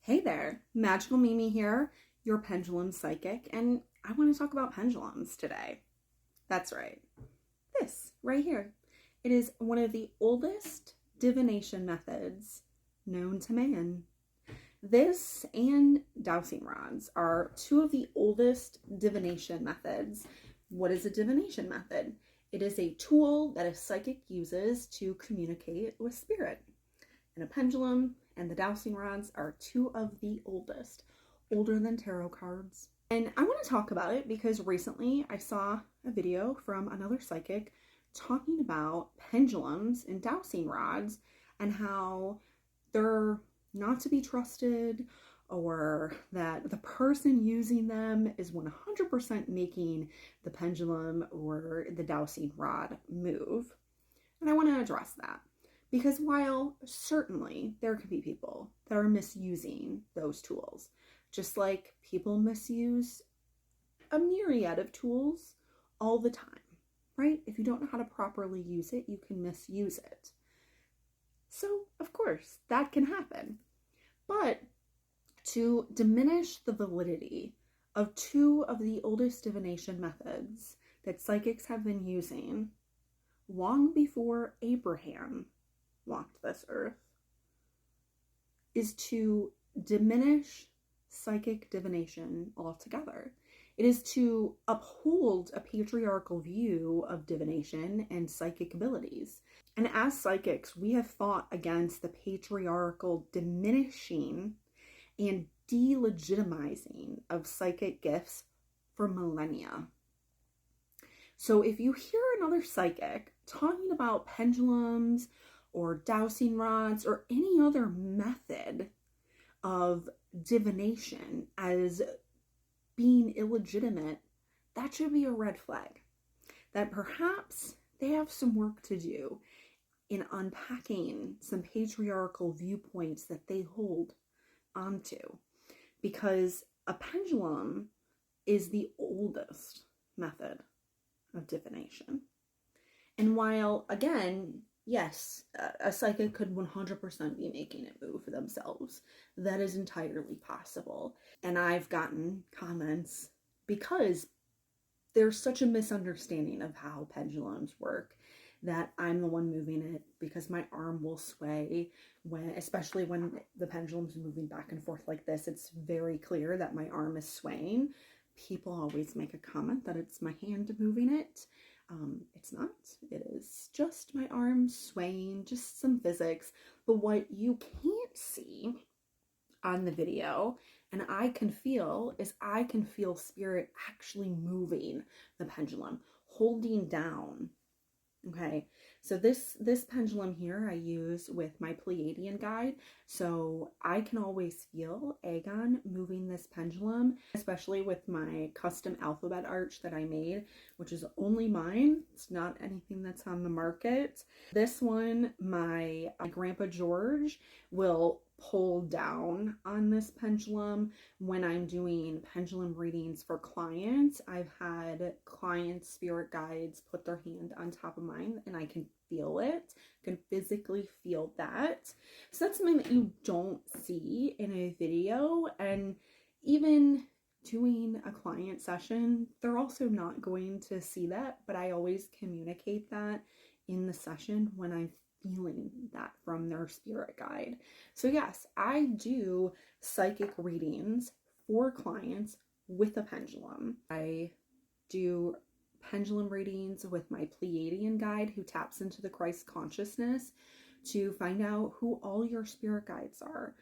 Hey there, Magical Mimi here, your pendulum psychic, and I want to talk about pendulums today. That's right, this right here. It is one of the oldest divination methods known to man. This and dowsing rods are two of the oldest divination methods. What is a divination method? It is a tool that a psychic uses to communicate with spirit. And a pendulum and the dowsing rods are two of the oldest, older than tarot cards. And I want to talk about it because recently I saw a video from another psychic talking about pendulums and dowsing rods and how they're not to be trusted, or that the person using them is 100% making the pendulum or the dowsing rod move. And I want to address that. Because while certainly there could be people that are misusing those tools, just like people misuse a myriad of tools all the time, right? If you don't know how to properly use it, you can misuse it. So, of course, that can happen. But to diminish the validity of two of the oldest divination methods that psychics have been using long before Abraham walked this earth, is to diminish psychic divination altogether. It is to uphold a patriarchal view of divination and psychic abilities. And as psychics, we have fought against the patriarchal diminishing and delegitimizing of psychic gifts for millennia. So if you hear another psychic talking about pendulums or dowsing rods or any other method of divination as being illegitimate, that should be a red flag. That perhaps they have some work to do in unpacking some patriarchal viewpoints that they hold onto. Because a pendulum is the oldest method of divination. And while, again, yes, a psychic could 100% be making it move for themselves. That is entirely possible. And I've gotten comments because there's such a misunderstanding of how pendulums work that I'm the one moving it because my arm will sway especially when the pendulum's moving back and forth like this. It's very clear that my arm is swaying. People always make a comment that it's my hand moving it. It's not. It is just my arms swaying, just some physics. But what you can't see on the video, and I can feel spirit actually moving the pendulum, holding down. Okay, so this pendulum here I use with my Pleiadian guide, so I can always feel Aegon moving this pendulum, especially with my custom alphabet arch that I made, which is only mine. It's not anything that's on the market. This one, my Grandpa George will pull down on this pendulum when I'm doing pendulum readings for clients. I've had clients' spirit guides put their hand on top of mine and I can feel it. I can physically feel that. So that's something that you don't see in a video. And even doing a client session, they're also not going to see that, but I always communicate that in the session when I'm feeling that from their spirit guide. So yes, I do psychic readings for clients with a pendulum. I do pendulum readings with my Pleiadian guide who taps into the Christ consciousness to find out who all your spirit guides are.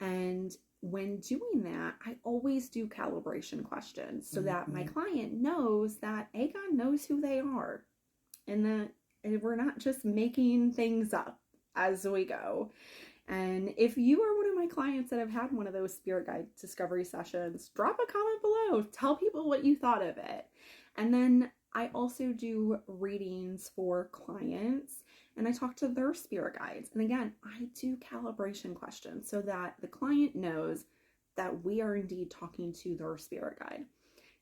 And when doing that, I always do calibration questions so that my client knows that Aegon knows who they are and that we're not just making things up as we go. And if you are one of my clients that have had one of those spirit guide discovery sessions, drop a comment below. Tell people what you thought of it. And then I also do readings for clients and I talk to their spirit guides. And again, I do calibration questions so that the client knows that we are indeed talking to their spirit guide.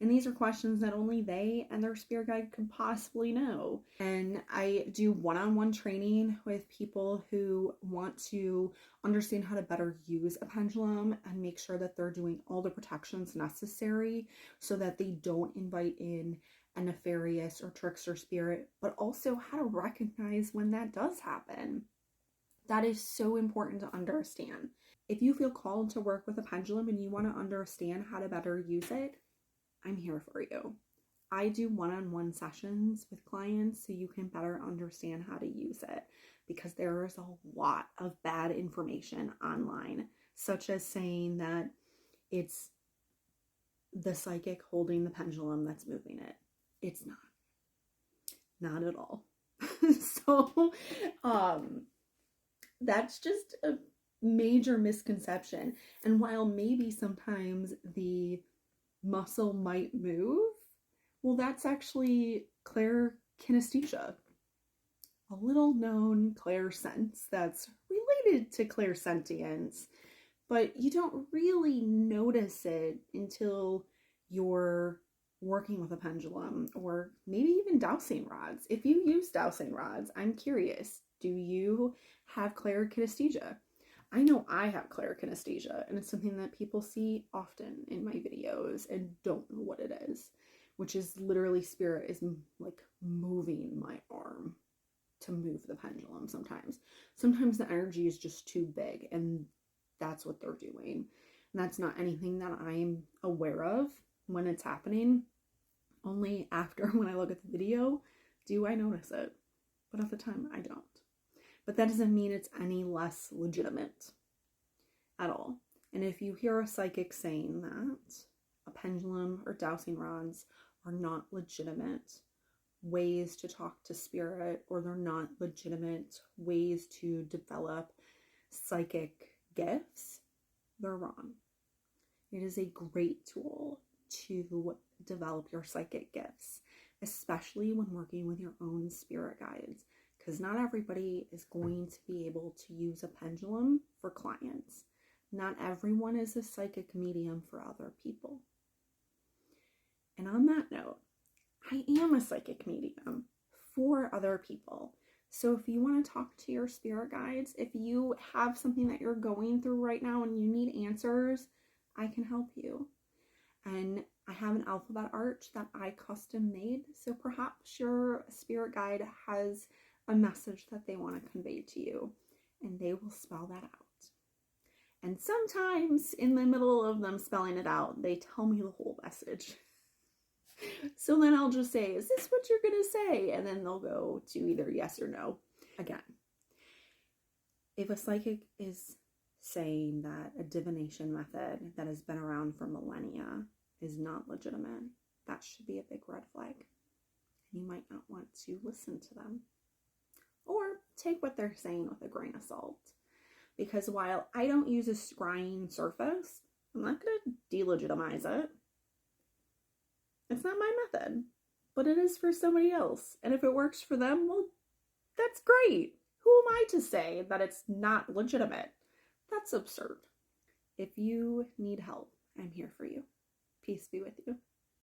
And these are questions that only they and their spirit guide can possibly know. And I do one-on-one training with people who want to understand how to better use a pendulum and make sure that they're doing all the protections necessary so that they don't invite in a nefarious or trickster spirit, but also how to recognize when that does happen. That is so important to understand. If you feel called to work with a pendulum and you want to understand how to better use it, I'm here for you. I do one-on-one sessions with clients so you can better understand how to use it, because there is a lot of bad information online, such as saying that it's the psychic holding the pendulum that's moving it. It's not at all. So that's just a major misconception. And while maybe sometimes the muscle might move, well, that's actually clairkinesthesia, a little known clairsense that's related to clairsentience, but you don't really notice it until you're working with a pendulum, or maybe even dowsing rods. If you use dowsing rods, I'm curious, do you have clairkinesthesia? I know I have clairkinesthesia, and it's something that people see often in my videos and don't know what it is, which is literally spirit is like moving my arm to move the pendulum sometimes. Sometimes the energy is just too big, and that's what they're doing. And that's not anything that I'm aware of when it's happening. Only after, when I look at the video, do I notice it. But at the time, I don't. But that doesn't mean it's any less legitimate at all. And if you hear a psychic saying that a pendulum or dowsing rods are not legitimate ways to talk to spirit, or they're not legitimate ways to develop psychic gifts, they're wrong. It is a great tool to develop your psychic gifts, especially when working with your own spirit guides, because not everybody is going to be able to use a pendulum for clients. Not everyone is a psychic medium for other people. And on that note, I am a psychic medium for other people. So if you want to talk to your spirit guides, if you have something that you're going through right now and you need answers, I can help you. And I have an alphabet arch that I custom made. So perhaps your spirit guide has a message that they want to convey to you, and they will spell that out. And sometimes in the middle of them spelling it out, they tell me the whole message. So then I'll just say, is this what you're going to say? And then they'll go to either yes or no. Again, if a psychic is saying that a divination method that has been around for millennia is not legitimate, that should be a big red flag. And you might not want to listen to them, or take what they're saying with a grain of salt. Because while I don't use a scrying surface, I'm not going to delegitimize it. It's not my method, but it is for somebody else. And if it works for them, well, that's great. Who am I to say that it's not legitimate? That's absurd. If you need help, I'm here for you. Peace be with you.